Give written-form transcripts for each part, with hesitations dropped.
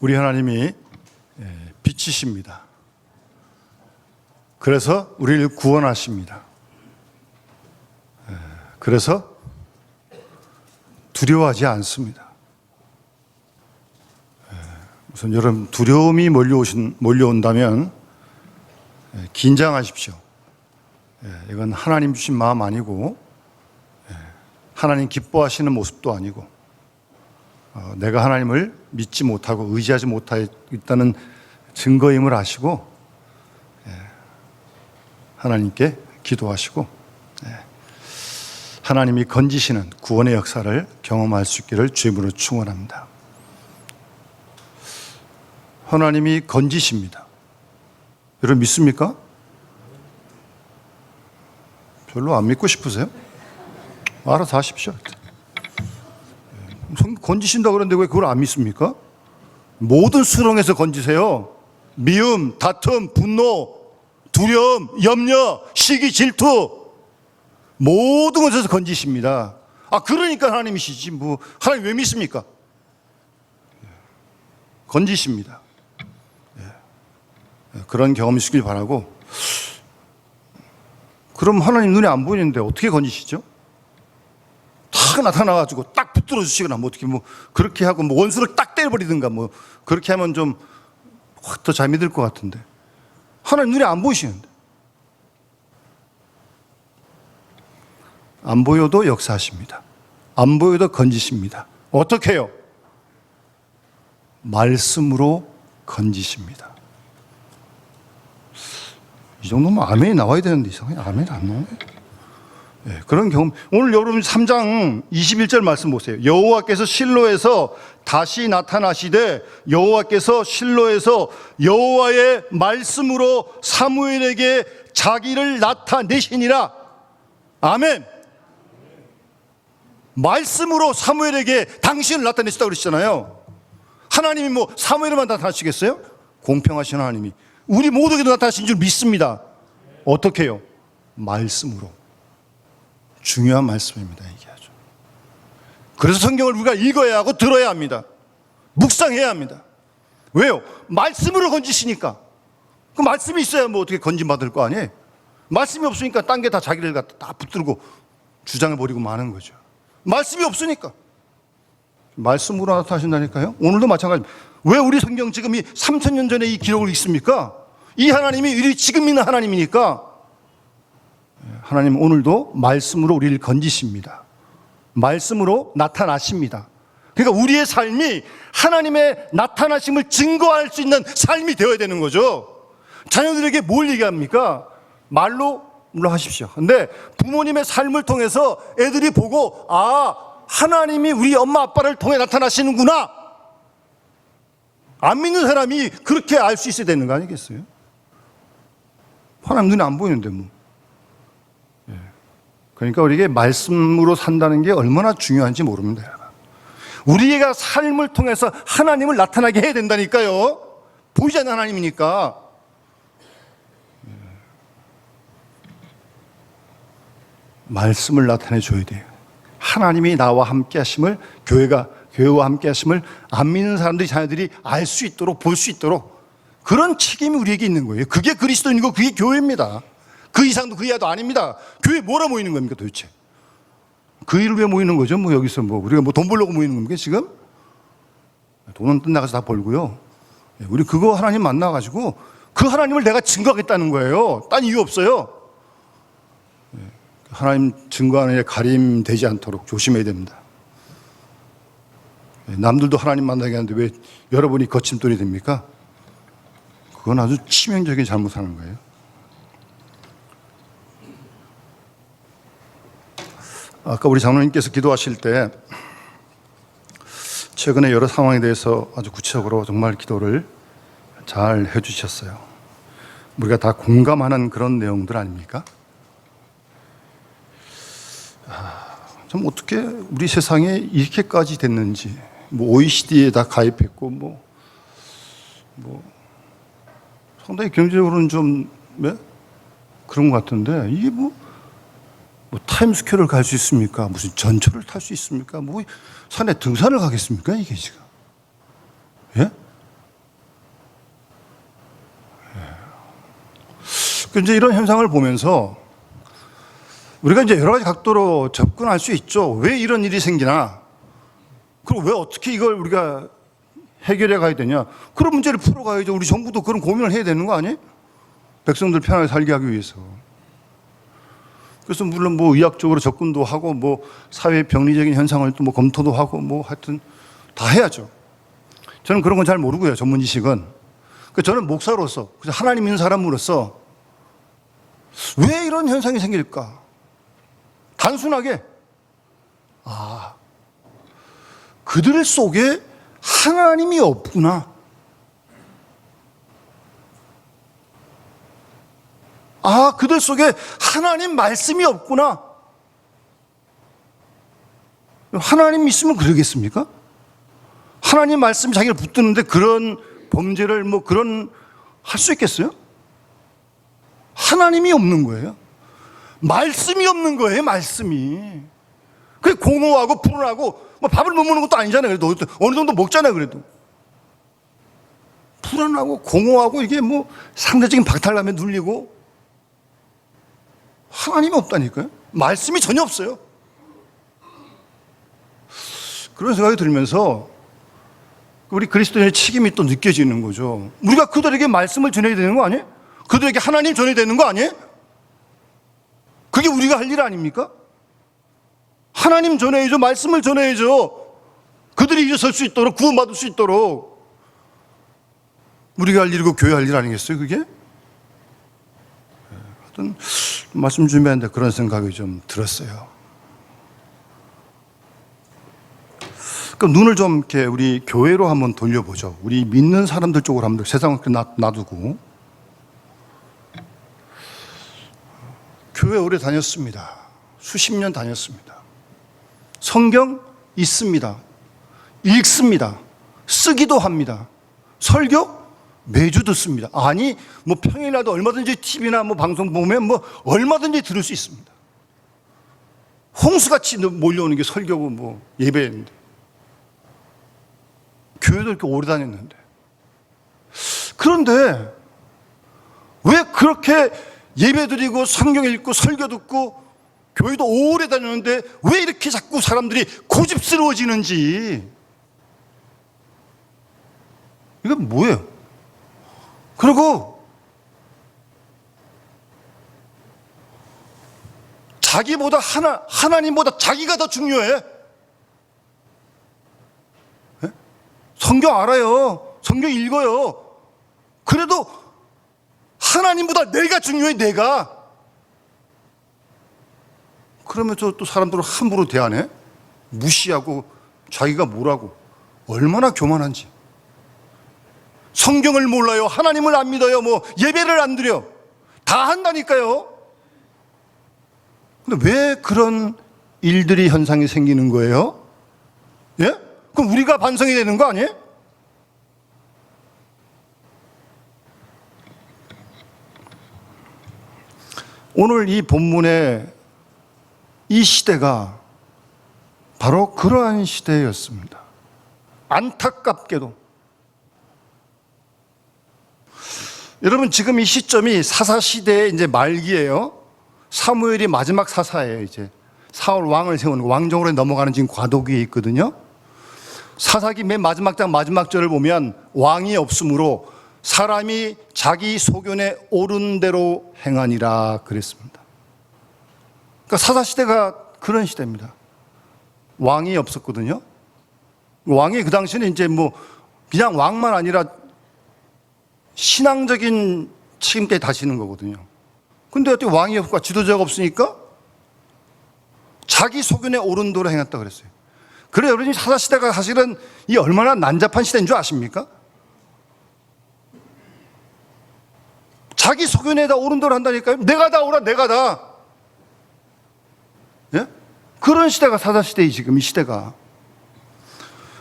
우리 하나님이 빛이십니다. 그래서 우리를 구원하십니다. 그래서 두려워하지 않습니다. 우선 여러분, 두려움이 몰려온다면 긴장하십시오. 이건 하나님 주신 마음 아니고 하나님 기뻐하시는 모습도 아니고 내가 하나님을 믿지 못하고 의지하지 못하겠다는 증거임을 아시고 하나님께 기도하시고 하나님이 건지시는 구원의 역사를 경험할 수 있기를 주님으로 축원합니다. 하나님이 건지십니다. 여러분 믿습니까? 별로 안 믿고 싶으세요? 알아서 하십시오. 건지신다고 그러는데 왜 그걸 안 믿습니까? 모든 수렁에서 건지세요. 미움, 다툼, 분노, 두려움, 염려, 시기, 질투 모든 것에서 건지십니다. 그러니까 하나님이시지 뭐 하나님 왜 믿습니까? 건지십니다. 그런 경험이 있길 바라고. 그럼 하나님 눈에 안 보이는데 어떻게 건지시죠? 딱 나타나가지고 딱 붙들어 주시거나 뭐 어떻게 뭐 그렇게 하고 뭐 원수를 딱 때려버리든가 뭐 그렇게 하면 좀 확 더 잘 믿을 것 같은데 하나님 눈에 안 보이시는데 안 보여도 역사하십니다. 안 보여도 건지십니다. 어떻게 해요? 말씀으로 건지십니다. 이 정도면 아멘이 나와야 되는데 이상하게 아멘이 안 나오네. 그런 경험. 오늘 여러분 3장 21절 말씀 보세요. 여호와께서 실로에서 다시 나타나시되 여호와께서 실로에서 여호와의 말씀으로 사무엘에게 자기를 나타내시니라. 아멘. 말씀으로 사무엘에게 당신을 나타내시다고 그러시잖아요. 하나님이 뭐 사무엘에만 나타나시겠어요? 공평하신 하나님이 우리 모두에게도 나타나신 줄 믿습니다. 어떻게 해요? 말씀으로. 중요한 말씀입니다. 이게 아주. 그래서 성경을 우리가 읽어야 하고 들어야 합니다. 묵상해야 합니다. 왜요? 말씀으로 건지시니까. 그 말씀이 있어야 뭐 어떻게 건짐받을 거 아니에요? 말씀이 없으니까 딴 게 다 자기를 갖다 다 붙들고 주장을 벌이고 마는 거죠. 말씀이 없으니까. 말씀으로 나타나신다니까요. 오늘도 마찬가지입니다. 왜 우리 성경 지금 이 3000년 전에 이 기록을 읽습니까? 이 하나님이 우리 지금 있는 하나님이니까. 하나님 오늘도 말씀으로 우리를 건지십니다. 말씀으로 나타나십니다. 그러니까 우리의 삶이 하나님의 나타나심을 증거할 수 있는 삶이 되어야 되는 거죠. 자녀들에게 뭘 얘기합니까? 말로 물론 하십시오. 근데 부모님의 삶을 통해서 애들이 보고 하나님이 우리 엄마 아빠를 통해 나타나시는구나. 안 믿는 사람이 그렇게 알 수 있어야 되는 거 아니겠어요? 하나님 눈에 안 보이는데 뭐. 그러니까 우리에게 말씀으로 산다는 게 얼마나 중요한지 모릅니다. 우리가 삶을 통해서 하나님을 나타나게 해야 된다니까요. 보이지 않는 하나님이니까. 말씀을 나타내 줘야 돼요. 하나님이 나와 함께 하심을 교회와 함께 하심을 안 믿는 사람들이 자녀들이 알 수 있도록 볼 수 있도록 그런 책임이 우리에게 있는 거예요. 그게 그리스도인이고 그게 교회입니다. 그 이상도 그 이하도 아닙니다. 교회 뭐라 모이는 겁니까 도대체? 그 일을 왜 모이는 거죠? 뭐 여기서 뭐 우리가 뭐 돈 벌려고 모이는 겁니까 지금? 돈은 끝나가서 다 벌고요. 우리 그거 하나님 만나가지고 그 하나님을 내가 증거하겠다는 거예요. 딴 이유 없어요. 하나님 증거하는 데 가림되지 않도록 조심해야 됩니다. 남들도 하나님 만나게 하는데 왜 여러분이 거침돌이 됩니까? 그건 아주 치명적인 잘못하는 거예요. 아까 우리 장로님께서 기도하실 때 최근에 여러 상황에 대해서 아주 구체적으로 정말 기도를 잘 해주셨어요. 우리가 다 공감하는 그런 내용들 아닙니까? 참 어떻게 우리 세상에 이렇게까지 됐는지, 뭐 OECD에 다 가입했고 뭐 상당히 경제적으로는 좀 그런 것 같은데 이게 뭐 타임스퀘어를 갈 수 있습니까? 무슨 전철을 탈 수 있습니까? 뭐 산에 등산을 가겠습니까? 이게 지금. 예? 이제 이런 현상을 보면서 우리가 이제 여러 가지 각도로 접근할 수 있죠. 왜 이런 일이 생기나? 그리고 왜 어떻게 이걸 우리가 해결해 가야 되냐? 그런 문제를 풀어가야죠. 우리 정부도 그런 고민을 해야 되는 거 아니에요? 백성들 편하게 살게 하기 위해서. 그래서 물론 뭐 의학적으로 접근도 하고 뭐 사회 병리적인 현상을 또 뭐 검토도 하고 뭐 하여튼 다 해야죠. 저는 그런 건 잘 모르고요. 전문 지식은. 저는 목사로서, 하나님 있는 사람으로서 왜 이런 현상이 생길까? 단순하게 그들 속에 하나님이 없구나. 그들 속에 하나님 말씀이 없구나. 하나님 있으면 그러겠습니까? 하나님 말씀이 자기를 붙드는데 그런 범죄를 할 수 있겠어요? 하나님이 없는 거예요. 말씀이 없는 거예요, 말씀이. 그게 공허하고 불안하고, 밥을 못 먹는 것도 아니잖아요. 그래도 어느 정도 먹잖아요, 그래도. 불안하고 공허하고 이게 상대적인 박탈감에 눌리고, 하나님이 없다니까요. 말씀이 전혀 없어요. 그런 생각이 들면서 우리 그리스도인의 책임이 또 느껴지는 거죠. 우리가 그들에게 말씀을 전해야 되는 거 아니에요? 그들에게 하나님 전해야 되는 거 아니에요? 그게 우리가 할 일 아닙니까? 하나님 전해야죠. 말씀을 전해야죠. 그들이 일어설 수 있도록, 구원받을 수 있도록. 우리가 할 일이고 교회 할 일 아니겠어요, 그게? 하여튼 말씀 준비하는데 그런 생각이 좀 들었어요. 그럼 눈을 좀 이렇게 우리 교회로 한번 돌려보죠. 우리 믿는 사람들 쪽으로 한번 세상을 놔두고. 교회 오래 다녔습니다. 수십 년 다녔습니다. 성경 있습니다. 읽습니다. 쓰기도 합니다. 설교 매주 듣습니다. 아니, 평일이라도 얼마든지 TV나 방송 보면 얼마든지 들을 수 있습니다. 홍수같이 몰려오는 게 설교고 예배인데. 교회도 이렇게 오래 다녔는데. 그런데 왜 그렇게 예배 드리고 성경 읽고 설교 듣고 교회도 오래 다녔는데 왜 이렇게 자꾸 사람들이 고집스러워지는지. 이건 뭐예요? 그리고 자기보다 하나님보다 자기가 더 중요해. 네? 성경 알아요. 성경 읽어요. 그래도 하나님보다 내가 중요해, 내가. 그러면서 또 사람들을 함부로 대하네? 무시하고 자기가 뭐라고. 얼마나 교만한지. 성경을 몰라요. 하나님을 안 믿어요. 예배를 안 드려. 다 한다니까요. 근데 왜 그런 일들이 현상이 생기는 거예요? 예? 그럼 우리가 반성이 되는 거 아니에요? 오늘 이 본문의 이 시대가 바로 그러한 시대였습니다. 안타깝게도. 여러분, 지금 이 시점이 사사시대의 이제 말기예요. 사무엘이 마지막 사사예요. 이제 사울 왕을 세우는 왕정으로 넘어가는 지금 과도기에 있거든요. 사사기 맨 마지막 장 마지막 절을 보면 왕이 없으므로 사람이 자기 소견에 옳은 대로 행하니라 그랬습니다. 그러니까 사사시대가 그런 시대입니다. 왕이 없었거든요. 왕이 그 당시에는 이제 그냥 왕만 아니라 신앙적인 책임까지 다지는 거거든요. 근데 어떻게 왕이 없고 지도자가 없으니까 자기 소견에 옳은 대로 행했다 그랬어요. 그래, 여러분이 사사시대가 사실은 이 얼마나 난잡한 시대인 줄 아십니까? 자기 소견에다 옳은 대로 한다니까요. 내가 다 옳아, 내가 다. 예? 그런 시대가 사사시대이 지금 이 시대가.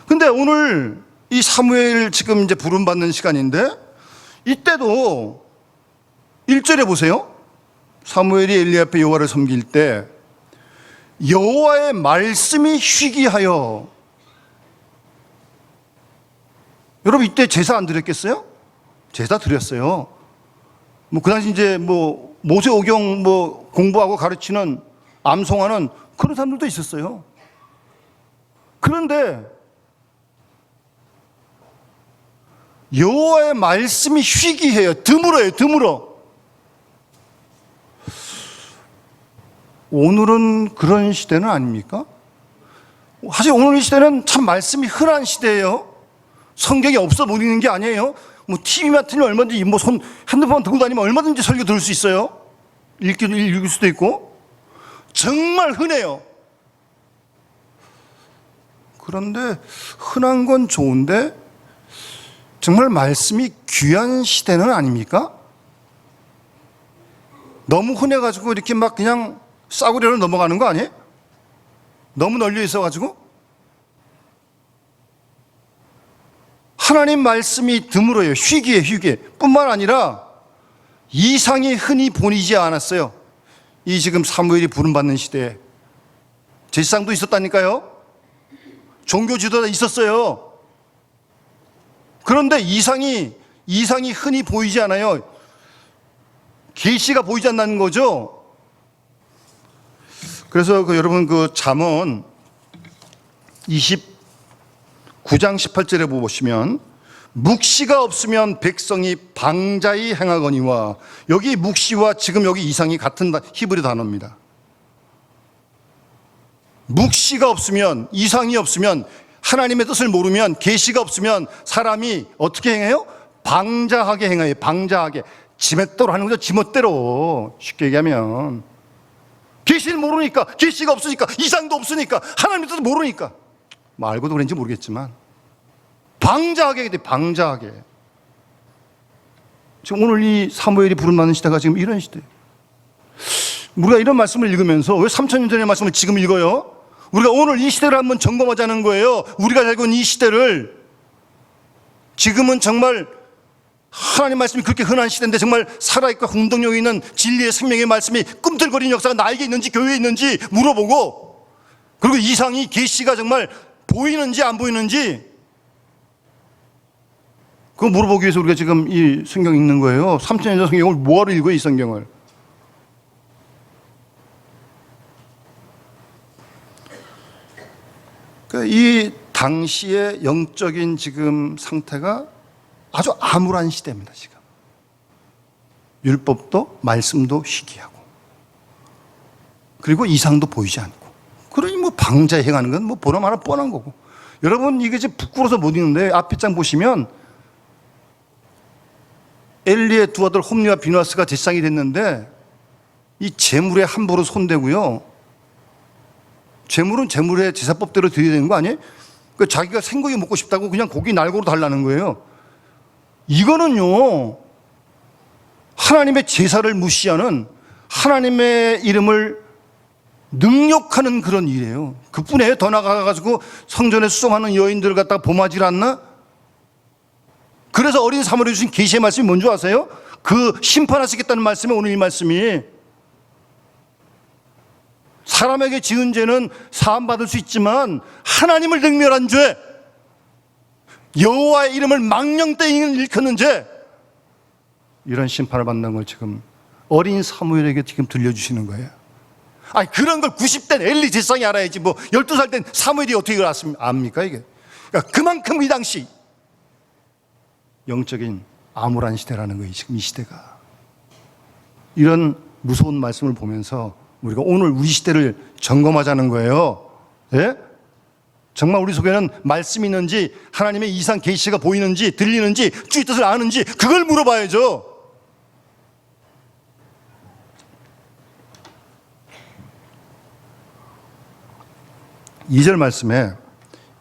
근데 오늘 이 사무엘 지금 이제 부름받는 시간인데 이때도 1절에 보세요. 사무엘이 엘리 앞에 여호와를 섬길 때 여호와의 말씀이 희귀하여. 여러분, 이때 제사 안 드렸겠어요? 제사 드렸어요. 뭐 그 당시 이제 뭐 모세오경 뭐 공부하고 가르치는 암송하는 그런 사람들도 있었어요. 그런데 여호와의 말씀이 희귀해요. 드물어요. 드물어. 오늘은 그런 시대는 아닙니까? 사실 오늘 이 시대는 참 말씀이 흔한 시대예요. 성경이 없어 보이는 게 아니에요. 뭐 TV만 틀면 얼마든지 뭐 핸드폰 들고 다니면 얼마든지 설교 들을 수 있어요. 읽을 수도 있고. 정말 흔해요. 그런데 흔한 건 좋은데 정말 말씀이 귀한 시대는 아닙니까? 너무 흔해가지고 이렇게 막 그냥 싸구려로 넘어가는 거 아니에요? 너무 널려 있어가지고. 하나님 말씀이 드물어요. 희귀해. 뿐만 아니라 이상이 흔히 보이지 않았어요. 이 지금 사무엘이 부름받는 시대에 제사장도 있었다니까요. 종교 지도자 있었어요. 그런데 이상이 흔히 보이지 않아요. 계시가 보이지 않는 거죠. 그래서 여러분 잠언 29장 18절에 보시면 묵시가 없으면 백성이 방자히 행하거니와, 여기 묵시와 지금 여기 이상이 같은 히브리 단어입니다. 묵시가 없으면, 이상이 없으면, 하나님의 뜻을 모르면, 계시가 없으면 사람이 어떻게 행해요? 방자하게 행해요. 방자하게. 지멋대로 하는 거죠. 지멋대로. 쉽게 얘기하면 계시를 모르니까, 계시가 없으니까, 이상도 없으니까, 하나님의 뜻을 모르니까, 뭐 알고도 그런지 모르겠지만 방자하게 돼. 방자하게. 지금 오늘 이 사무엘이 부름받는 시대가 지금 이런 시대예요. 우리가 이런 말씀을 읽으면서 왜 3000년 전의 말씀을 지금 읽어요? 우리가 오늘 이 시대를 한번 점검하자는 거예요. 우리가 살고 있는 이 시대를. 지금은 정말 하나님 말씀이 그렇게 흔한 시대인데 정말 살아있고 공동력이 있는 진리의 생명의 말씀이 꿈틀거리는 역사가 나에게 있는지 교회에 있는지 물어보고, 그리고 이상이 계시가 정말 보이는지 안 보이는지 그거 물어보기 위해서 우리가 지금 이 성경 읽는 거예요. 3000년 전 성경을 뭐하러 읽어요, 이 성경을. 그러니까 이 당시의 영적인 지금 상태가 아주 암울한 시대입니다. 지금 율법도 말씀도 희귀하고, 그리고 이상도 보이지 않고, 그러니 뭐 방자에 행하는 건 뭐 보나마나 뻔한 거고. 여러분 이게 이제 부끄러워서 못 읽는데 앞에 장 보시면 엘리의 두 아들 홈리와 비누아스가 제사장이 됐는데 이 제물에 함부로 손대고요. 제물은 제물의 제사법대로 드려야 되는 거 아니에요? 그러니까 자기가 생고기 먹고 싶다고 그냥 고기 날고로 달라는 거예요. 이거는요, 하나님의 제사를 무시하는, 하나님의 이름을 능욕하는 그런 일이에요. 그뿐이에요. 더 나가가지고 성전에 수송하는 여인들을 갖다가 범하지 않나? 그래서 어린 사무엘이 주신 계시의 말씀이 뭔지 아세요? 그 심판하시겠다는 말씀이 오늘 이 말씀이. 사람에게 지은 죄는 사함받을 수 있지만 하나님을 능멸한 죄, 여호와의 이름을 망령되이 일컫는 죄, 이런 심판을 받는 걸 지금 어린 사무엘에게 지금 들려주시는 거예요. 아니 그런 걸 90대 엘리 제사장이 알아야지 뭐 12살 된 사무엘이 어떻게 그걸 압니까 이게. 그러니까 그만큼 이 당시 영적인 암울한 시대라는 거예요. 지금 이 시대가. 이런 무서운 말씀을 보면서 우리가 오늘 우리 시대를 점검하자는 거예요. 예? 정말 우리 속에는 말씀이 있는지, 하나님의 이상 계시가 보이는지 들리는지 주의 뜻을 아는지 그걸 물어봐야죠. 이 절 말씀에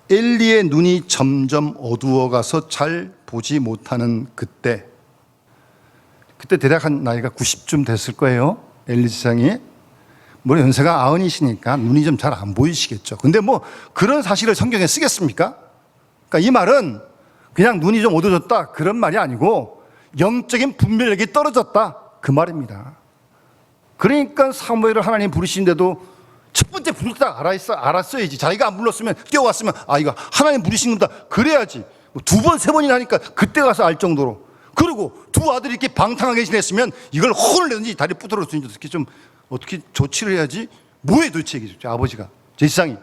엘리의 눈이 점점 어두워가서 잘 보지 못하는 그때 대략 한 나이가 90쯤 됐을 거예요. 엘리 제사장이. 뭐 연세가 90이시니까 눈이 좀 잘 안 보이시겠죠. 근데 뭐 그런 사실을 성경에 쓰겠습니까? 그러니까 이 말은 그냥 눈이 좀 어두워졌다 그런 말이 아니고 영적인 분별력이 떨어졌다 그 말입니다. 그러니까 사무엘을 하나님 부르시는데도 첫 번째 부를 때 알았어야지. 자기가 안 불렀으면 뛰어갔으면 이거 하나님 부르신 겁니다 그래야지. 두 번, 세 번이나 하니까 그때 가서 알 정도로. 그리고 두 두 아들이 이렇게 방탕하게 지냈으면 이걸 혼을 내든지 다리 부드러웠든지 어떻게 조치를 해야지. 뭐해 도대체 이게 아버지가 제 세상이.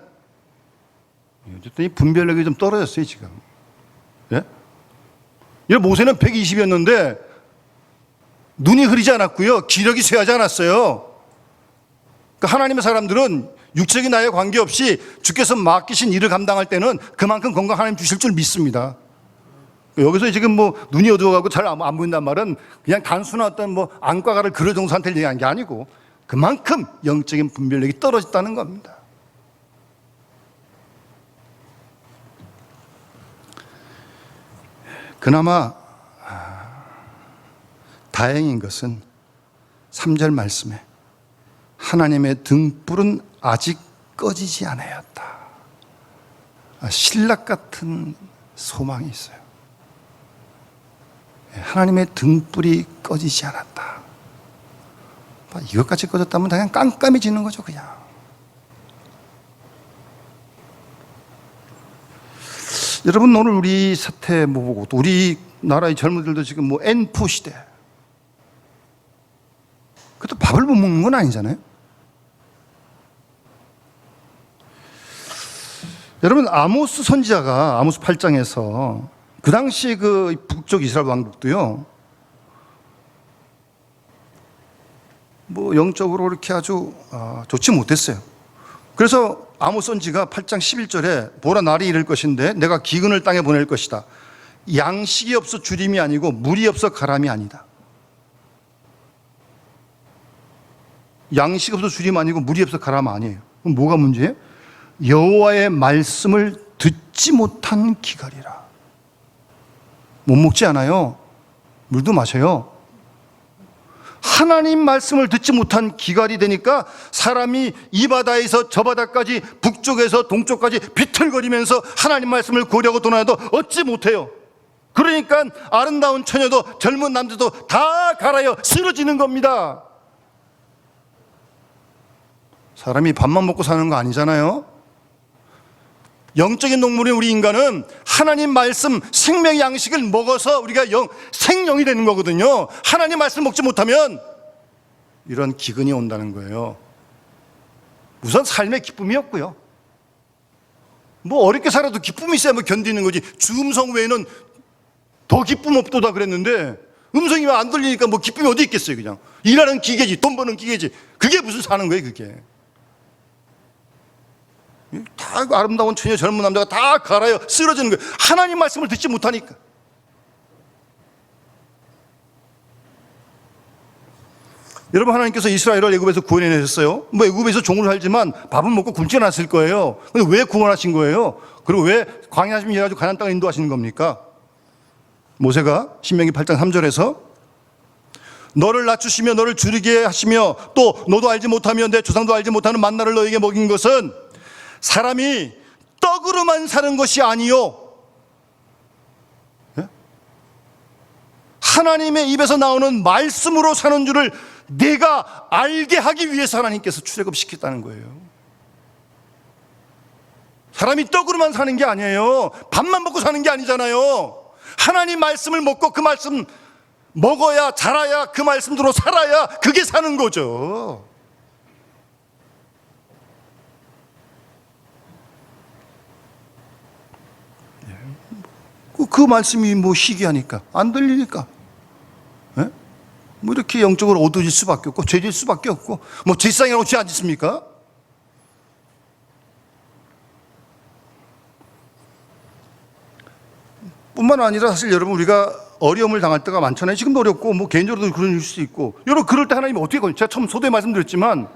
어쨌든 이 분별력이 좀 떨어졌어요 지금. 예? 모세는 120이었는데 눈이 흐리지 않았고요, 기력이 쇠하지 않았어요. 그러니까 하나님의 사람들은 육적인 나이에 관계없이 주께서 맡기신 일을 감당할 때는 그만큼 건강 하나님 주실 줄 믿습니다. 여기서 지금 눈이 어두워가고 잘 안 보인단 말은 그냥 단순한 어떤 안과가를 그럴 정도 상태를 얘기한 게 아니고 그만큼 영적인 분별력이 떨어졌다는 겁니다. 그나마 다행인 것은 3절 말씀에 하나님의 등불은 아직 꺼지지 않았다. 신락 같은 소망이 있어요. 하나님의 등불이 꺼지지 않았다. 이것까지 꺼졌다면 그냥 깜깜해지는 거죠, 그냥. 여러분, 오늘 우리 사태 보고 또 우리 나라의 젊은이들도 지금 N포 시대. 그것도 밥을 못 먹는 건 아니잖아요. 여러분, 아모스 선지자가 아모스 8장에서 그 당시 그 북쪽 이스라엘 왕국도요, 영적으로 이렇게 아주 좋지 못했어요. 그래서 아모스 선지가 8장 11절에 보라, 날이 이를 것인데 내가 기근을 땅에 보낼 것이다. 양식이 없어 주림이 아니고 물이 없어 가람이 아니다. 양식 없어 주림 아니고 물이 없어 가람 아니에요. 그럼 뭐가 문제예요? 여호와의 말씀을 듣지 못한 기갈이라. 못 먹지 않아요. 물도 마셔요. 하나님 말씀을 듣지 못한 기갈이 되니까 사람이 이 바다에서 저 바다까지 북쪽에서 동쪽까지 비틀거리면서 하나님 말씀을 구하려고 떠나도 얻지 못해요. 그러니까 아름다운 처녀도 젊은 남자도 다 갈아요. 쓰러지는 겁니다. 사람이 밥만 먹고 사는 거 아니잖아요. 영적인 동물인 우리 인간은 하나님 말씀, 생명의 양식을 먹어서 우리가 생명이 되는 거거든요. 하나님 말씀 먹지 못하면 이런 기근이 온다는 거예요. 우선 삶의 기쁨이 없고요. 어렵게 살아도 기쁨이 있어야 견디는 거지. 주음성 외에는 더 기쁨 없도다 그랬는데 음성이 안 들리니까 기쁨이 어디 있겠어요. 그냥 일하는 기계지, 돈 버는 기계지. 그게 무슨 사는 거예요, 그게. 다 아름다운 처녀 젊은 남자가 다 갈아요. 쓰러지는 거예요. 하나님 말씀을 듣지 못하니까. 여러분, 하나님께서 이스라엘을 애굽에서 구원해내셨어요. 애굽에서 종으로 살지만 밥은 먹고 굶지 않았을 거예요. 근데 왜 구원하신 거예요? 그리고 왜 광야하시면 일해가지고 가나안 땅을 인도하시는 겁니까? 모세가 신명기 8장 3절에서 너를 낮추시며 너를 줄이게 하시며 또 너도 알지 못하며 내 조상도 알지 못하는 만나를 너에게 먹인 것은 사람이 떡으로만 사는 것이 아니요, 하나님의 입에서 나오는 말씀으로 사는 줄을 내가 알게 하기 위해서 하나님께서 출애굽시켰다는 거예요. 사람이 떡으로만 사는 게 아니에요. 밥만 먹고 사는 게 아니잖아요. 하나님 말씀을 먹고 그 말씀 먹어야, 자라야, 그 말씀대로 살아야 그게 사는 거죠. 그 말씀이 희귀하니까, 안 들리니까, 이렇게 영적으로 어두워질 수밖에 없고, 죄질 수밖에 없고, 제사장이라고 죄 안 짓습니까? 뿐만 아니라 사실 여러분, 우리가 어려움을 당할 때가 많잖아요. 지금도 어렵고, 개인적으로도 그럴 수 있고, 여러분, 그럴 때 하나님이 어떻게 건지, 제가 처음 소도에 말씀드렸지만,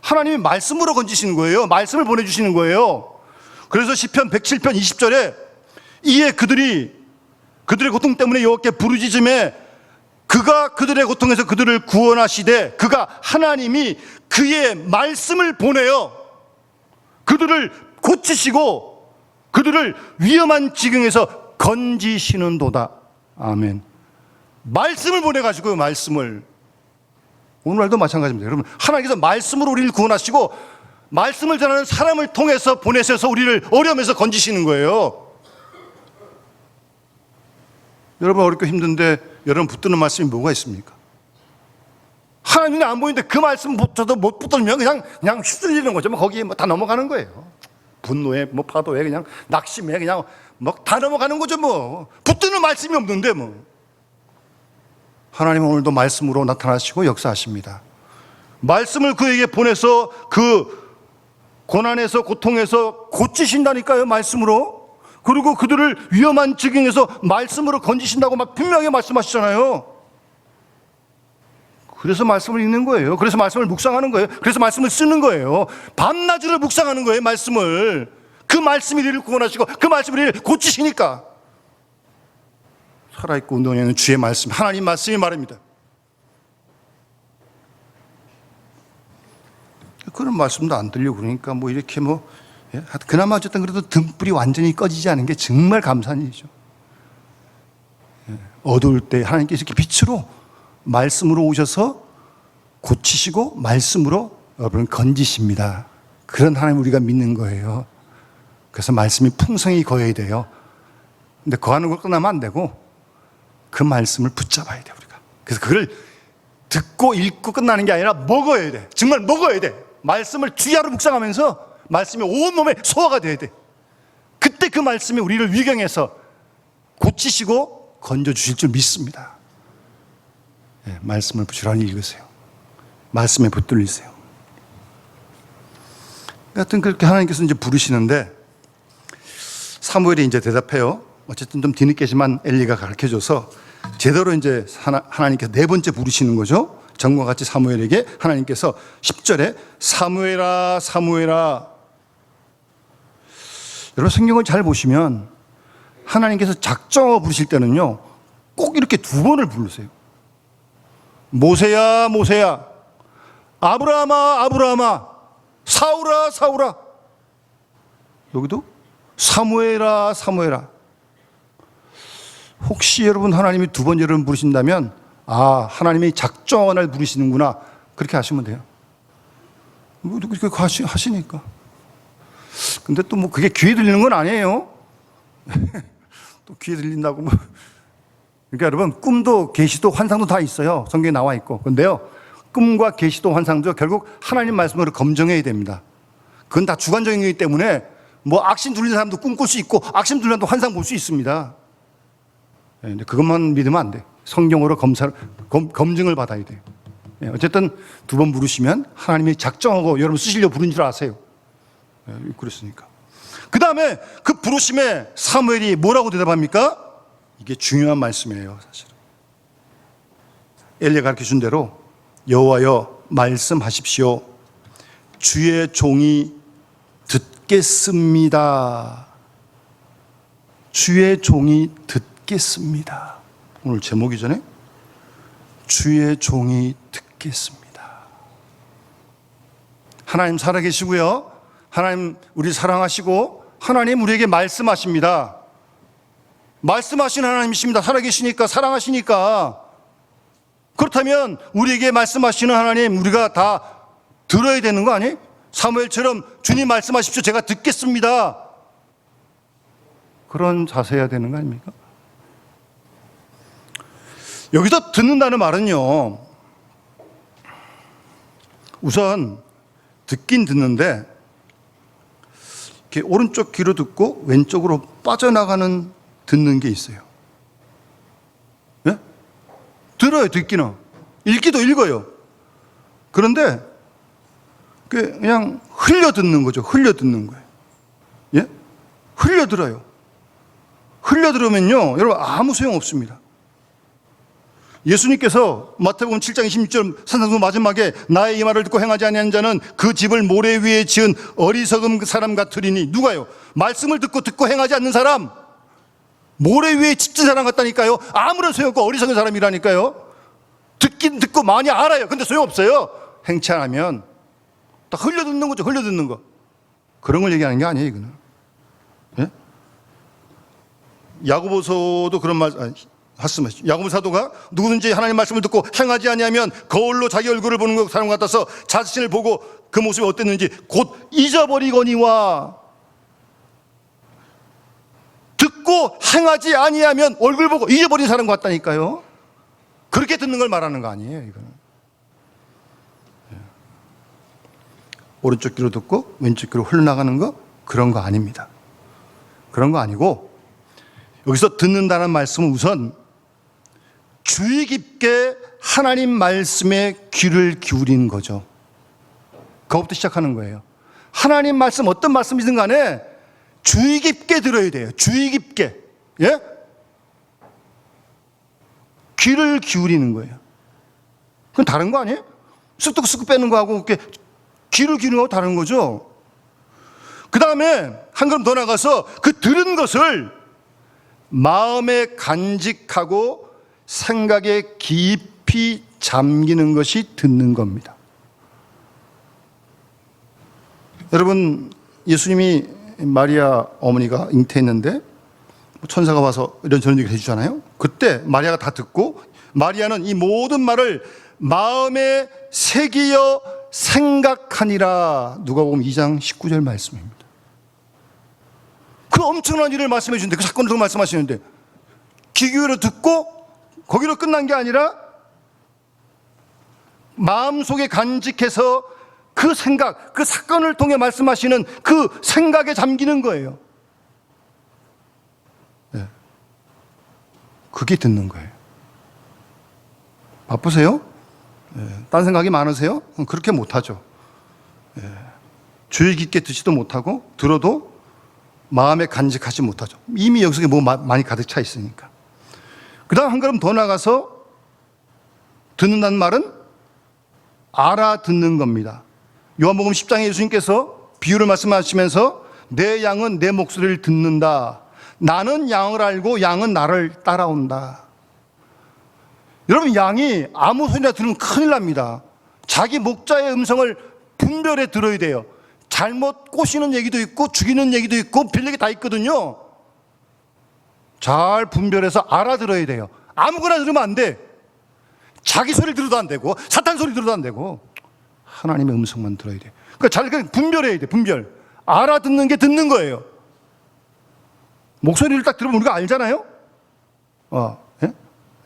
하나님이 말씀으로 건지시는 거예요. 말씀을 보내주시는 거예요. 그래서 시편 107편 20절에 이에 그들의 고통 때문에 여호와께 부르짖음에 그가 그들의 고통에서 그들을 구원하시되 그가 하나님이 그의 말씀을 보내어 그들을 고치시고 그들을 위험한 지경에서 건지시는도다. 아멘. 말씀을 보내가지고요, 말씀을. 오늘날도 마찬가지입니다. 여러분, 하나님께서 말씀으로 우리를 구원하시고 말씀을 전하는 사람을 통해서 보내셔서 우리를 어려움에서 건지시는 거예요. 여러분 어렵고 힘든데 여러분 붙드는 말씀이 뭐가 있습니까? 하나님이 안 보이는데 그 말씀부터도 못 붙들면 그냥 휩쓸리는 거죠. 뭐 거기에 뭐 다 넘어가는 거예요. 분노에 뭐 파도에 그냥 낙심에 그냥 뭐 다 넘어가는 거죠. 뭐 붙드는 말씀이 없는데 뭐. 하나님은 오늘도 말씀으로 나타나시고 역사하십니다. 말씀을 그에게 보내서 그 고난에서 고통에서 고치신다니까요. 말씀으로. 그리고 그들을 위험한 지경에서 말씀으로 건지신다고 막 분명하게 말씀하시잖아요. 그래서 말씀을 읽는 거예요. 그래서 말씀을 묵상하는 거예요. 그래서 말씀을 쓰는 거예요. 밤낮으로 묵상하는 거예요. 말씀을. 그 말씀이 우리를 구원하시고 그 말씀이 우리를 고치시니까. 살아있고 운동하는 주의 말씀, 하나님 말씀이 말입니다. 그런 말씀도 안 들려 그러니까 뭐 이렇게 뭐 그나마 어쨌든 그래도 등불이 완전히 꺼지지 않은 게 정말 감사한 일이죠. 어두울 때 하나님께서 이렇게 빛으로 말씀으로 오셔서 고치시고 말씀으로 여러분을 건지십니다. 그런 하나님 우리가 믿는 거예요. 그래서 말씀이 풍성히 거해야 돼요. 근데 거하는 걸 끝나면 안 되고 그 말씀을 붙잡아야 돼 우리가. 그래서 그걸 듣고 읽고 끝나는 게 아니라 먹어야 돼. 정말 먹어야 돼. 말씀을 주야로 묵상하면서 말씀이 온몸에 소화가 돼야 돼. 그때 그 말씀이 우리를 위경해서 고치시고 건져주실 줄 믿습니다. 네, 말씀을 부지런히 읽으세요. 말씀에 붙들리세요. 하여튼 그렇게 하나님께서 이제 부르시는데 사무엘이 이제 대답해요. 어쨌든 좀 뒤늦게지만 엘리가 가르쳐줘서 제대로 이제 하나님께서 네 번째 부르시는 거죠. 전과 같이 사무엘에게 하나님께서 10절에 사무엘아 사무엘아. 여러분 성경을 잘 보시면 하나님께서 작정하고 부르실 때는요 꼭 이렇게 두 번을 부르세요. 모세야 모세야, 아브라함아 아브라함아, 사울아 사울아. 여기도 사무엘아 사무엘아. 혹시 여러분 하나님이 두 번 여러분 부르신다면 아 하나님이 작정한 날 부르시는구나 그렇게 하시면 돼요. 뭐 그렇게 하시니까. 근데 또 뭐 그게 귀에 들리는 건 아니에요. 또 귀에 들린다고 뭐. 그러니까 여러분 꿈도 계시도 환상도 다 있어요. 성경에 나와 있고. 근데요 꿈과 계시도 환상도 결국 하나님 말씀으로 검증해야 됩니다. 그건 다 주관적인 거기 때문에 뭐 악신 들리는 사람도 꿈 꿀 수 있고 악신 들리는 사람도 환상 볼 수 있습니다. 근데 그것만 믿으면 안 돼. 성경으로 검증을 받아야 돼요. 어쨌든 두 번 부르시면 하나님이 작정하고 여러분 쓰시려고 부른 줄 아세요. 그랬으니까. 그 다음에 그 부르심에 사무엘이 뭐라고 대답합니까? 이게 중요한 말씀이에요, 사실은. 엘리가 가르쳐 준 대로 여호와여 말씀하십시오. 주의 종이 듣겠습니다. 주의 종이 듣겠습니다. 오늘 제목이잖아요. 주의 종이 듣겠습니다. 하나님 살아계시고요. 하나님 우리 사랑하시고 하나님 우리에게 말씀하십니다. 말씀하신 하나님이십니다. 살아계시니까 사랑하시니까. 그렇다면 우리에게 말씀하시는 하나님 우리가 다 들어야 되는 거 아니에요? 사무엘처럼 주님 말씀하십시오. 제가 듣겠습니다. 그런 자세여야 되는 거 아닙니까? 여기서 듣는다는 말은요 우선 듣긴 듣는데 이렇게 오른쪽 귀로 듣고 왼쪽으로 빠져나가는 듣는 게 있어요. 예? 들어요. 듣기는. 읽기도 읽어요. 그런데 그냥 흘려 듣는 거죠. 흘려 듣는 거예요. 예? 흘려 들어요. 흘려 들으면요 여러분 아무 소용 없습니다. 예수님께서 마태복음 7장 26절 산상수 마지막에 나의 이 말을 듣고 행하지 아니하는 자는 그 집을 모래 위에 지은 어리석은 사람 같으리니. 누가요? 말씀을 듣고 행하지 않는 사람, 모래 위에 짓은 사람 같다니까요. 아무런 소용없고 어리석은 사람이라니까요. 듣긴 듣고 많이 알아요. 근데 소용없어요. 행치 않으면 딱 흘려 듣는 거죠. 흘려 듣는 거. 그런 걸 얘기하는 게 아니에요 이거는. 예? 야고보서도 그런 말씀하시죠. 야고보 사도가 누구든지 하나님 말씀을 듣고 행하지 아니하면 거울로 자기 얼굴을 보는 것 사람 같아서 자신을 보고 그 모습이 어땠는지 곧 잊어버리거니와. 듣고 듣고 행하지 아니하면 얼굴 보고 잊어버린 사람 같다니까요. 그렇게 듣는 걸 말하는 거 아니에요, 이거는. 오른쪽 귀로 듣고 왼쪽 귀로 흘러나가는 거, 그런 거 아닙니다. 그런 거 아니고, 여기서 듣는다는 말씀은 우선 주의 깊게 하나님 말씀에 귀를 기울이는 거죠. 그것부터 시작하는 거예요. 하나님 말씀, 어떤 말씀이든 간에 주의 깊게 들어야 돼요. 주의 깊게. 예? 귀를 기울이는 거예요. 그건 다른 거 아니에요? 쑥쑥 빼는 거하고 이렇게 귀를 기울이는 거하고 다른 거죠. 그 다음에 한 걸음 더 나가서 그 들은 것을 마음에 간직하고 생각에 깊이 잠기는 것이 듣는 겁니다. 여러분, 예수님이 마리아 어머니가 잉태했는데 천사가 와서 이런저런 얘기를 해주잖아요. 그때 마리아가 다 듣고 마리아는 이 모든 말을 마음에 새기어 생각하니라. 누가복음 2장 19절 말씀입니다. 그 엄청난 일을 말씀해 주는데, 그 사건을 두고 말씀하시는데 귀 기울여 듣고 거기로 끝난 게 아니라 마음속에 간직해서 그 생각, 그 사건을 통해 말씀하시는 그 생각에 잠기는 거예요. 네. 그게 듣는 거예요. 바쁘세요? 네. 딴 생각이 많으세요? 그렇게 못하죠. 네. 주의 깊게 듣지도 못하고 들어도 마음에 간직하지 못하죠. 이미 여기서 뭐 많이 가득 차 있으니까. 그 다음 한 걸음 더 나가서 듣는다는 말은 알아듣는 겁니다. 요한복음 10장에 예수님께서 비유를 말씀하시면서 내 양은 내 목소리를 듣는다. 나는 양을 알고 양은 나를 따라온다. 여러분, 양이 아무 소리나 들으면 큰일 납니다. 자기 목자의 음성을 분별해 들어야 돼요. 잘못 꼬시는 얘기도 있고 죽이는 얘기도 있고 별얘기 다 있거든요. 잘 분별해서 알아들어야 돼요. 아무거나 들으면 안 돼. 자기 소리 들어도 안 되고 사탄 소리 들어도 안 되고 하나님의 음성만 들어야 돼요. 그러니까 잘 분별해야 돼. 분별. 알아듣는 게 듣는 거예요. 목소리를 딱 들으면 우리가 알잖아요. 예?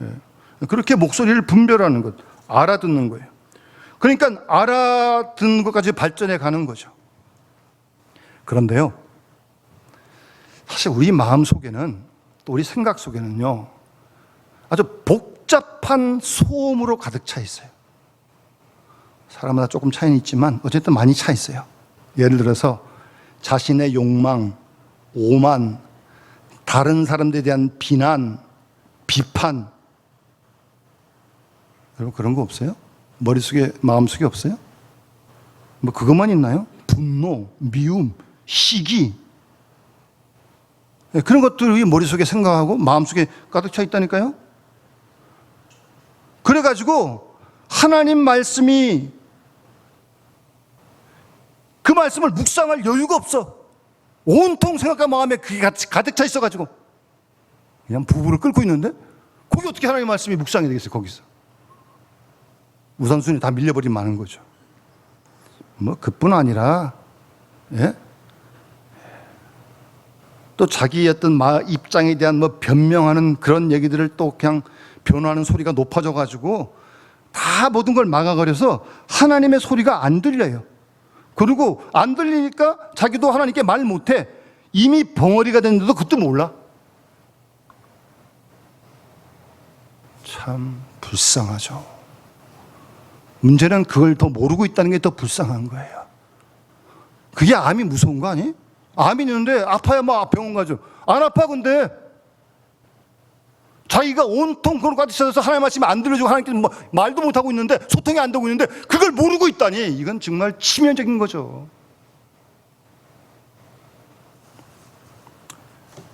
예. 그렇게 목소리를 분별하는 것, 알아듣는 거예요. 그러니까 알아듣는 것까지 발전해 가는 거죠. 그런데요, 사실 우리 마음 속에는, 또 우리 생각 속에는요, 아주 복잡한 소음으로 가득 차 있어요. 사람마다 조금 차이는 있지만 어쨌든 많이 차 있어요. 예를 들어서 자신의 욕망, 오만, 다른 사람들에 대한 비난, 비판. 여러분, 그런 거 없어요? 머릿속에, 마음속에 없어요? 뭐 그것만 있나요? 분노, 미움, 시기, 그런 것들이 머릿속에 생각하고 마음속에 가득 차 있다니까요. 그래가지고 하나님 말씀이, 그 말씀을 묵상할 여유가 없어. 온통 생각과 마음에 그게 가득 차 있어가지고 그냥 부부를 끌고 있는데 거기 어떻게 하나님 말씀이 묵상이 되겠어요? 거기서 우선순위 다 밀려버리면 많은 거죠. 뭐 그뿐 아니라, 예? 또 자기의 어떤 입장에 대한 뭐 변명하는 그런 얘기들을 또 그냥 변호하는 소리가 높아져가지고 다 모든 걸 막아버려서 하나님의 소리가 안 들려요. 그리고 안 들리니까 자기도 하나님께 말 못해. 이미 벙어리가 됐는데도 그것도 몰라. 참 불쌍하죠. 문제는 그걸 더 모르고 있다는 게 더 불쌍한 거예요. 그게 암이 무서운 거 아니? 암이 있는데 아파야 막 병원 가죠. 안 아파. 근데 자기가 온통 그걸 가득 차서 하나님 말씀이 안 들려주고 하나님께 뭐 말도 못하고 있는데, 소통이 안 되고 있는데 그걸 모르고 있다니, 이건 정말 치명적인 거죠.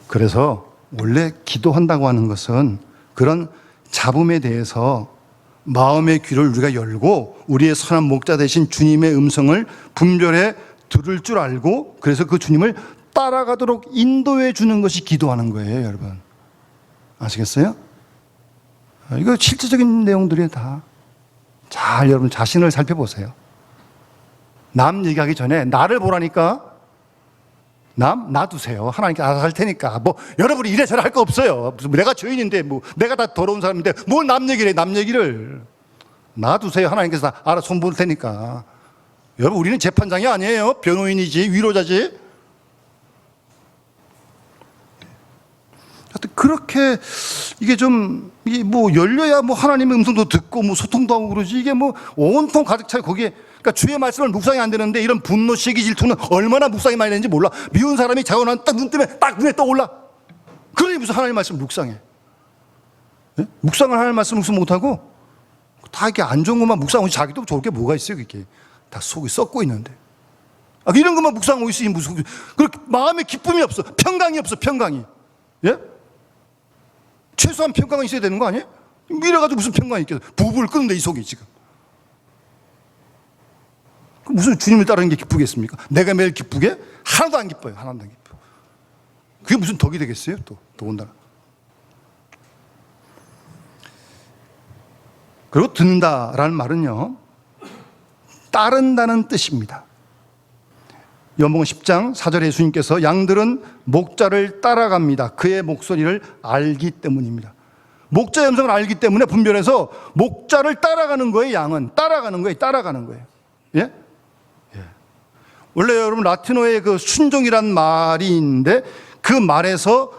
그래서 원래 기도한다고 하는 것은 그런 잡음에 대해서 마음의 귀를 우리가 열고 우리의 선한 목자 되신 주님의 음성을 분별해 들을 줄 알고, 그래서 그 주님을 따라가도록 인도해 주는 것이 기도하는 거예요, 여러분. 아시겠어요? 이거 실질적인 내용들이 다. 잘 여러분 자신을 살펴보세요. 남 얘기하기 전에 나를 보라니까. 놔두세요. 하나님께 알아서 할 테니까. 뭐 여러분이 이래저래 할 거 없어요. 무슨 내가 죄인인데 뭐 내가 다 더러운 사람인데 뭘 남 얘기를 해. 남 얘기를 놔두세요. 하나님께서 다 알아서 손볼 테니까. 여러분, 우리는 재판장이 아니에요. 변호인이지, 위로자지. 하여튼 그렇게 이게 뭐 열려야 뭐 하나님의 음성도 듣고 뭐 소통도 하고 그러지. 이게 뭐 온통 가득 차요 거기에. 그러니까 주의 말씀을 묵상이 안 되는데 이런 분노, 시기, 질투는 얼마나 묵상이 많이 되는지 몰라. 미운 사람이 자고 난 딱 눈 뜨면 딱 눈에 떠올라. 그러니 무슨 하나님 말씀 묵상해. 네? 묵상을 하나님 말씀 묵상 못하고 다 이렇게 안 좋은 것만 묵상하고 자기도 좋을 게 뭐가 있어요. 그게 다 속이 썩고 있는데. 이런 것만 묵상하고 있으니 무슨 그렇게 마음에 기쁨이 없어. 평강이 없어. 평강이. 예? 최소한 평강은 있어야 되는 거 아니에요? 이래가지고 무슨 평강이 있겠어. 부부를 끊는데 이 속이 지금. 무슨 주님을 따르는 게 기쁘겠습니까? 내가 매일 기쁘게? 하나도 안 기뻐요. 하나도 안 기뻐요. 그게 무슨 덕이 되겠어요? 또 더군다나. 그리고 듣는다라는 말은요, 따른다는 뜻입니다. 요한복음 10장 4절에 예수님께서 양들은 목자를 따라갑니다. 그의 목소리를 알기 때문입니다. 목자의 음성을 알기 때문에 분별해서 목자를 따라가는 거예요. 양은 따라가는 거예요. 따라가는 거예요. 예? 원래 여러분 라틴어에 그 순종이란 말이 있는데 그 말에서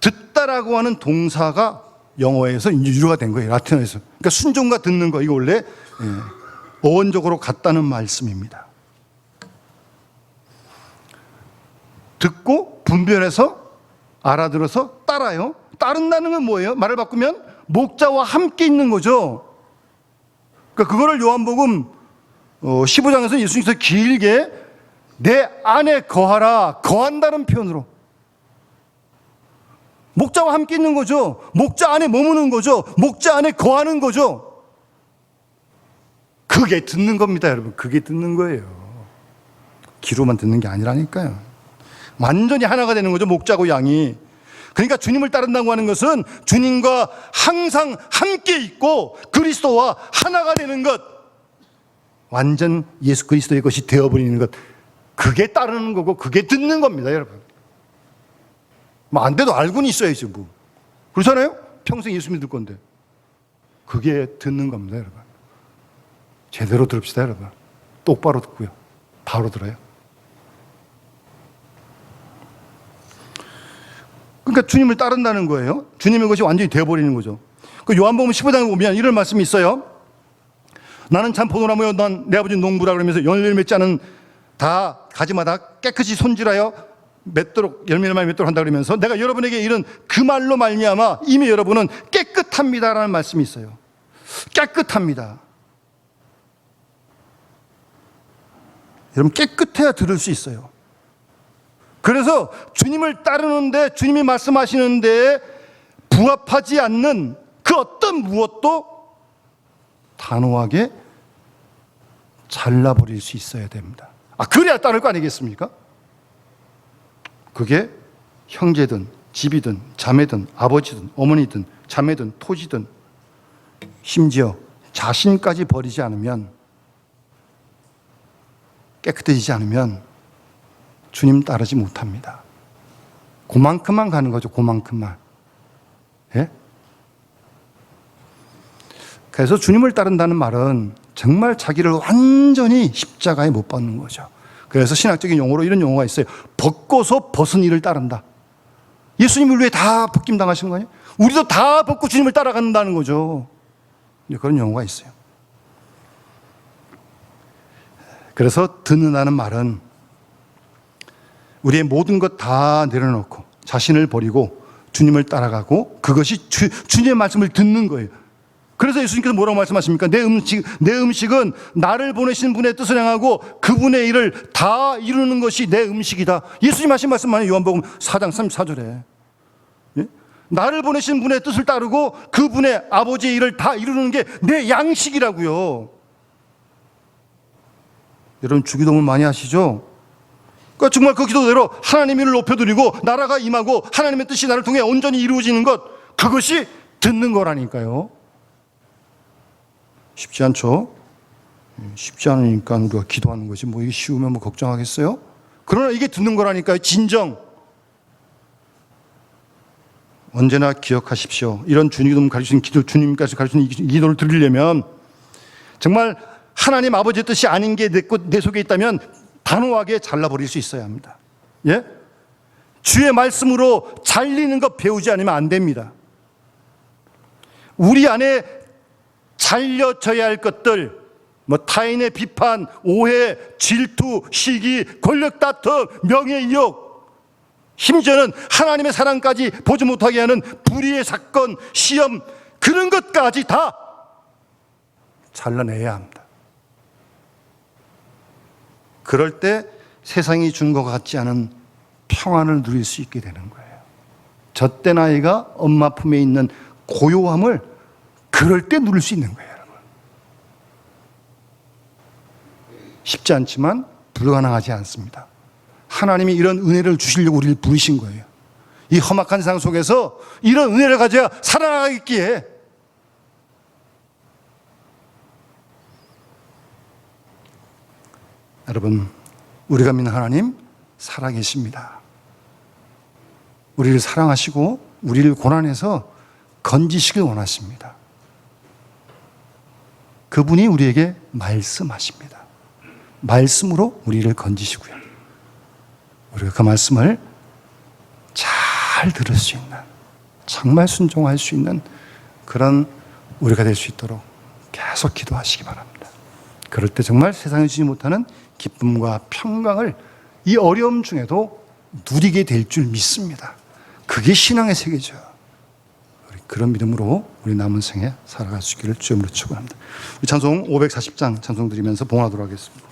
듣다라고 하는 동사가 영어에서 유래가 된 거예요. 라틴어에서. 그러니까 순종과 듣는 거 이거 원래 어원적으로 같다는 말씀입니다. 듣고 분별해서 알아들어서 따라요. 따른다는 건 뭐예요? 말을 바꾸면 목자와 함께 있는 거죠. 그러니까 그거를 요한복음 15장에서 예수님께서 길게 내 안에 거하라, 거한다는 표현으로 목자와 함께 있는 거죠. 목자 안에 머무는 거죠. 목자 안에 거하는 거죠. 그게 듣는 겁니다, 여러분. 그게 듣는 거예요. 귀로만 듣는 게 아니라니까요. 완전히 하나가 되는 거죠, 목자고 양이. 그러니까 주님을 따른다고 하는 것은 주님과 항상 함께 있고 그리스도와 하나가 되는 것, 완전 예수 그리스도의 것이 되어버리는 것, 그게 따르는 거고 그게 듣는 겁니다, 여러분. 뭐 안 돼도 알고는 있어야지 뭐. 그렇잖아요? 평생 예수 믿을 건데. 그게 듣는 겁니다, 여러분. 제대로 들읍시다, 여러분. 똑바로 듣고요. 바로 들어요. 그러니까 주님을 따른다는 거예요. 주님의 것이 완전히 되어버리는 거죠. 그 요한복음 15장에 보면 이런 말씀이 있어요. 나는 참 포도나무여 난 내 아버지 농부라 그러면서 열매를 맺지 않은 다 가지마다 깨끗이 손질하여 맺도록 열매를 많이 맺도록 한다 그러면서 내가 여러분에게 이런 그 말로 말미암아 이미 여러분은 깨끗합니다라는 말씀이 있어요. 깨끗합니다. 여러분 깨끗해야 들을 수 있어요. 그래서 주님을 따르는데 주님이 말씀하시는데 부합하지 않는 그 어떤 무엇도 단호하게 잘라버릴 수 있어야 됩니다. 그래야 따를 거 아니겠습니까? 그게 형제든 집이든 자매든 아버지든 어머니든 자매든 토지든 심지어 자신까지 버리지 않으면, 깨끗해지지 않으면 주님 따르지 못합니다. 그만큼만 가는 거죠. 그만큼만. 예? 그래서 주님을 따른다는 말은 정말 자기를 완전히 십자가에 못 박는 거죠. 그래서 신학적인 용어로 이런 용어가 있어요. 벗고서 벗은 이를 따른다. 예수님을 위해 다 벗김 당하신 거 아니에요? 우리도 다 벗고 주님을 따라간다는 거죠. 그런 용어가 있어요. 그래서 듣는다는 말은 우리의 모든 것 다 내려놓고 자신을 버리고 주님을 따라가고 그것이 주님의 말씀을 듣는 거예요. 그래서 예수님께서 뭐라고 말씀하십니까? 내 음식은 나를 보내신 분의 뜻을 행하고 그분의 일을 다 이루는 것이 내 음식이다. 예수님 하신 말씀 많아요. 요한복음 4장 34절에. 예? 나를 보내신 분의 뜻을 따르고 그분의 아버지의 일을 다 이루는 게 내 양식이라고요. 여러분 주기도문 많이 하시죠? 그러니까 정말 그 기도대로 하나님의 일을 높여드리고 나라가 임하고 하나님의 뜻이 나를 통해 온전히 이루어지는 것, 그것이 듣는 거라니까요. 쉽지 않죠? 쉽지 않으니까 우리가 기도하는 것이 뭐 이게 쉬우면 뭐 걱정하겠어요? 그러나 이게 듣는 거라니까요. 진정. 언제나 기억하십시오. 이런 주님 가르치는 기도, 주님께서 가르치는 이 기도를 드리려면 정말 하나님 아버지의 뜻이 아닌 게 내 속에 있다면 단호하게 잘라버릴 수 있어야 합니다. 예? 주의 말씀으로 잘리는 것 배우지 않으면 안 됩니다. 우리 안에 잘려져야 할 것들, 타인의 비판, 오해, 질투, 시기, 권력 다툼, 명예 이욕, 심지어는 하나님의 사랑까지 보지 못하게 하는 불의의 사건, 시험, 그런 것까지 다 잘라내야 합니다. 그럴 때 세상이 준 것 같지 않은 평안을 누릴 수 있게 되는 거예요. 젖된 아이가 엄마 품에 있는 고요함을 그럴 때 누릴 수 있는 거예요, 여러분. 쉽지 않지만 불가능하지 않습니다. 하나님이 이런 은혜를 주시려고 우리를 부르신 거예요. 이 험악한 세상 속에서 이런 은혜를 가져야 살아나가겠기에. 여러분, 우리가 믿는 하나님 살아계십니다. 우리를 사랑하시고 우리를 고난에서 건지시길 원하십니다. 그분이 우리에게 말씀하십니다. 말씀으로 우리를 건지시고요. 우리가 그 말씀을 잘 들을 수 있는, 정말 순종할 수 있는 그런 우리가 될 수 있도록 계속 기도하시기 바랍니다. 그럴 때 정말 세상에 주지 못하는 기쁨과 평강을 이 어려움 중에도 누리게 될 줄 믿습니다. 그게 신앙의 세계죠. 그런 믿음으로 우리 남은 생에 살아갈 수 있기를 주님으로 축원합니다. 우리 찬송 540장 찬송 드리면서 봉헌하도록 하겠습니다.